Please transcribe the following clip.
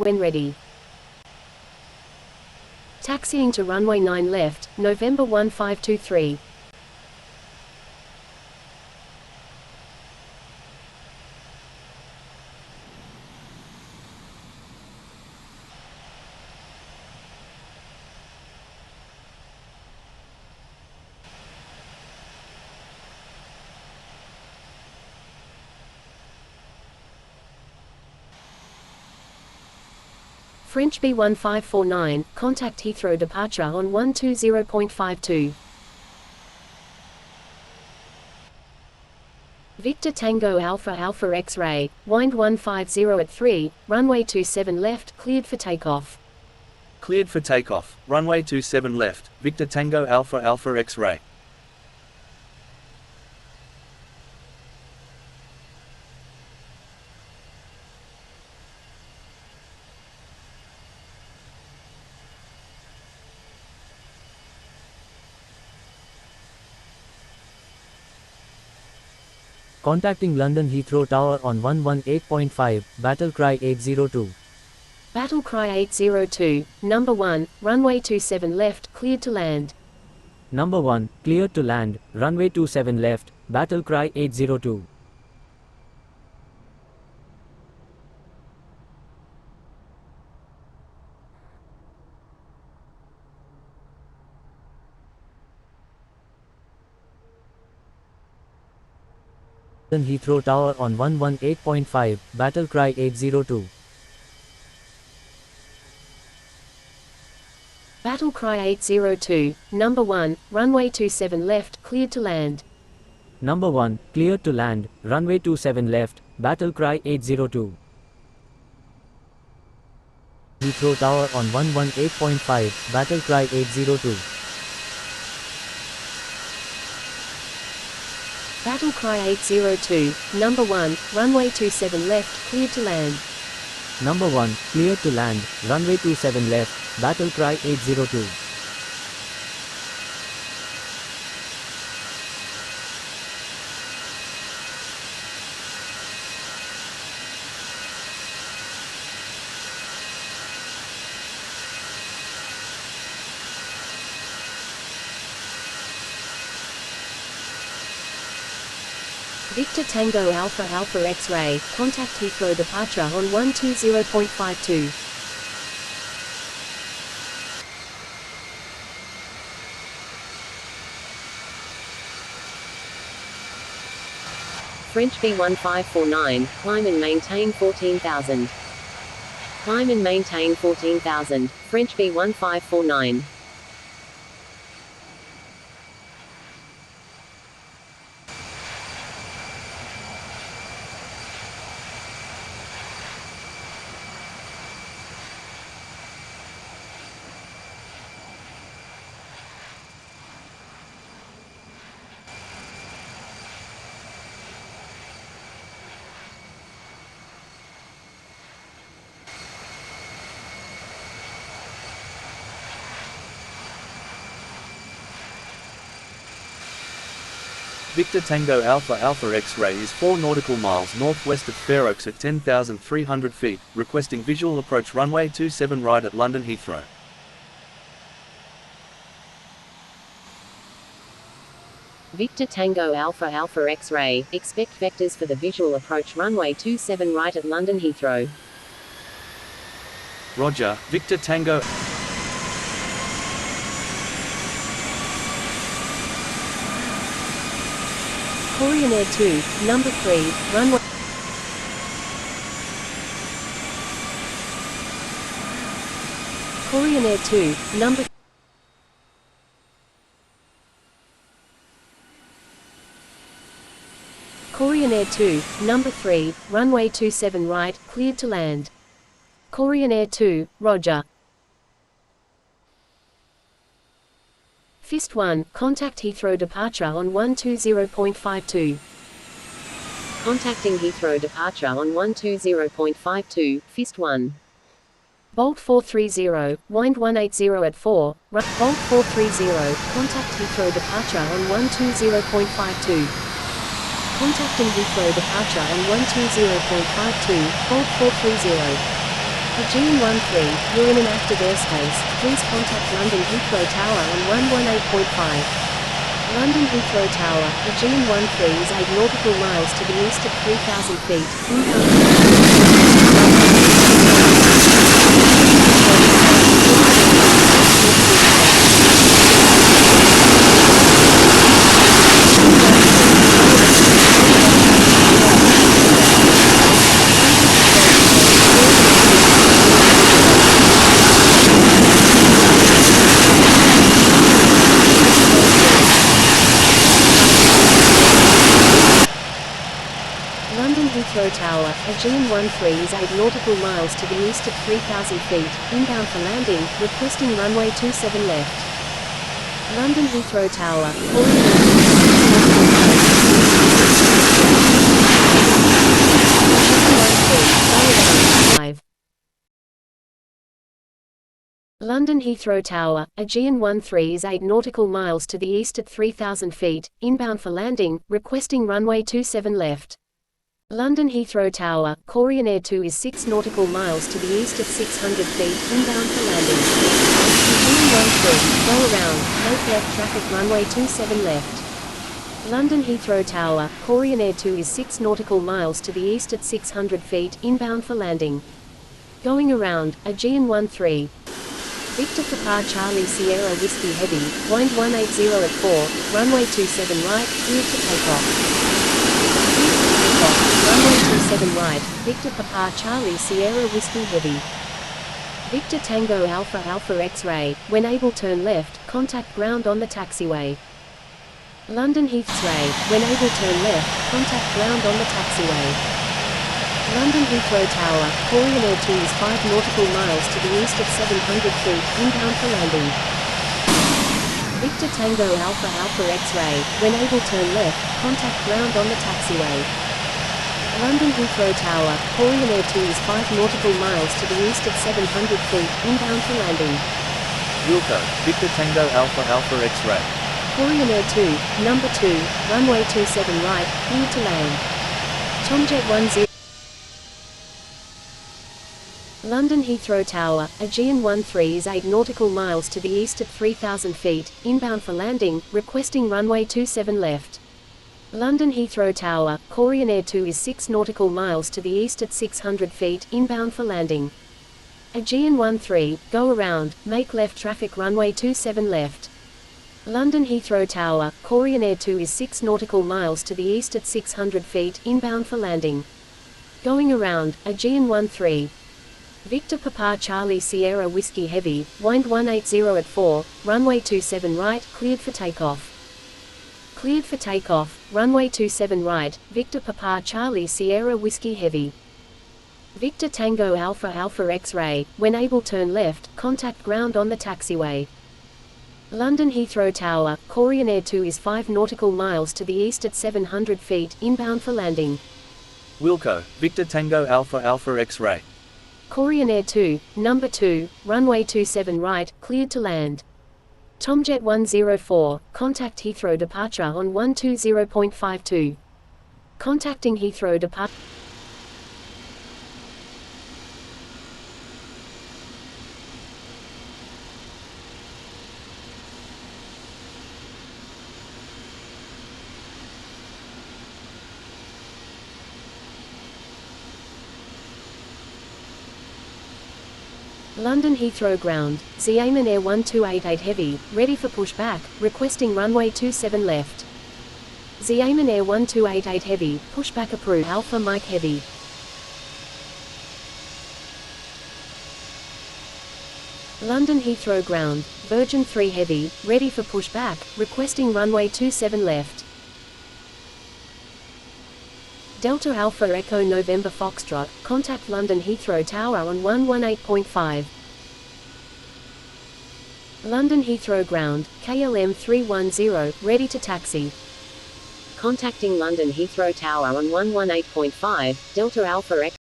when ready. Taxiing to runway 9 left, November 1523. French B1549, contact Heathrow departure on 120.52. Victor Tango Alpha Alpha X-ray, wind 150 at 3, runway 27 left, cleared for takeoff. Cleared for takeoff, runway 27 left, Victor Tango Alpha Alpha X-ray. Contacting London Heathrow Tower on 118.5, battle cry 802. Battle cry 802, number 1, runway 27 left, cleared to land. Number 1, cleared to land, runway 27 left, battle cry 802. London Heathrow Tower on 118.5, battle cry 802. Battle cry 802, number 1, runway 27 left, cleared to land. Number 1, cleared to land, runway 27 left, battle cry 802. Heathrow Tower on 118.5, battle cry 802. Battle cry 802, number 1, runway 27 left, cleared to land. Number 1, cleared to land, runway 27 left, battle cry 802. Victor Tango Alpha Alpha X-ray, contact Heathrow departure on 120.52. French B1549, climb and maintain 14,000. Climb and maintain 14,000, French B1549. Victor Tango Alpha Alpha X-ray is 4 nautical miles northwest of Fair Oaks at 10,300 feet, requesting visual approach runway 27 right at London Heathrow. Victor Tango Alpha Alpha X-ray, expect vectors for the visual approach runway 27 right at London Heathrow. Roger, Victor Tango. Korean Air 2, number 3, runway. Korean Air 2, number. Korean Air 2, number 3, runway 27 right, cleared to land. Korean Air 2, roger. Fist 1, contact Heathrow departure on 120.52. Contacting Heathrow departure on 120.52, Fist 1. Bolt 430, wind 180 at 4, Bolt 430, contact Heathrow departure on 120.52. Contacting Heathrow departure on 120.52, Bolt 430. Aegean 13, you're in an active airspace, please contact London Heathrow Tower on 118.5. London Heathrow Tower, Aegean 13 is 8 nautical miles to the east at 3,000 feet, London Heathrow Tower, Aegean 13 is 8 nautical miles to the east at 3,000 feet, inbound for landing, requesting runway 27 left. London Heathrow Tower, London Heathrow Tower, Aegean 13 is 8 nautical miles to the east at 3,000 feet, inbound for landing, requesting runway 27 left. London Heathrow Tower, Korean Air 2 is 6 nautical miles to the east at 600 feet, inbound for landing. Aegean 13, go around, make left traffic runway 27 left. London Heathrow Tower, Korean Air 2 is 6 nautical miles to the east at 600 feet, inbound for landing. Going around, Aegean 13. Victor Papa Charlie Sierra Whiskey Heavy, wind 180 at 4, runway 27 right, cleared for takeoff. Runway 27 right, Victor Papa Charlie Sierra Whiskey Heavy. Victor Tango Alpha Alpha X-ray, when able turn left, contact ground on the taxiway. London Heathrow, when able turn left, contact ground on the taxiway. London Heathrow Tower, Korean Air 2 is 5 nautical miles to the east at 700 feet, inbound for landing. Victor Tango Alpha Alpha X-ray, when able turn left, contact ground on the taxiway. London Heathrow Tower, Korean Air 2 is 5 nautical miles to the east at 700 feet, inbound for landing. Wilco, Victor Tango Alpha Alpha X-ray. Korean Air 2, number 2, runway 27 right, clear to land. Tomjet 10. London Heathrow Tower, Aegean 13 is 8 nautical miles to the east at 3,000 feet, inbound for landing, requesting runway 27 left. London Heathrow Tower, Korean Air 2 is 6 nautical miles to the east at 600 feet, inbound for landing. Aegean 13, go around, make left traffic runway 27 left. London Heathrow Tower, Korean Air 2 is 6 nautical miles to the east at 600 feet, inbound for landing. Going around, Aegean 13. Victor Papa Charlie Sierra Whiskey Heavy, wind 180 at 4, runway 27 right, cleared for takeoff. Cleared for takeoff, runway 27 right, Victor Papa Charlie Sierra Whiskey Heavy. Victor Tango Alpha Alpha X-ray, when able turn left, contact ground on the taxiway. London Heathrow Tower, Korean Air 2 is 5 nautical miles to the east at 700 feet, inbound for landing. Wilco, Victor Tango Alpha Alpha X-ray. Korean Air 2, number 2, runway 27 right, cleared to land. Tomjet 104, contact Heathrow departure on 120.52. Contacting Heathrow departure. London Heathrow ground, Xiamen Air 1288 Heavy, ready for pushback, requesting runway 27 left. Xiamen Air 1288 Heavy, pushback approved. Alpha Mike Heavy. London Heathrow ground, Virgin 3 Heavy, ready for pushback, requesting runway 27 left. Delta Alpha Echo November Foxtrot, contact London Heathrow Tower on 118.5. London Heathrow ground, KLM 310, ready to taxi. Contacting London Heathrow Tower on 118.5, Delta Alpha Echo.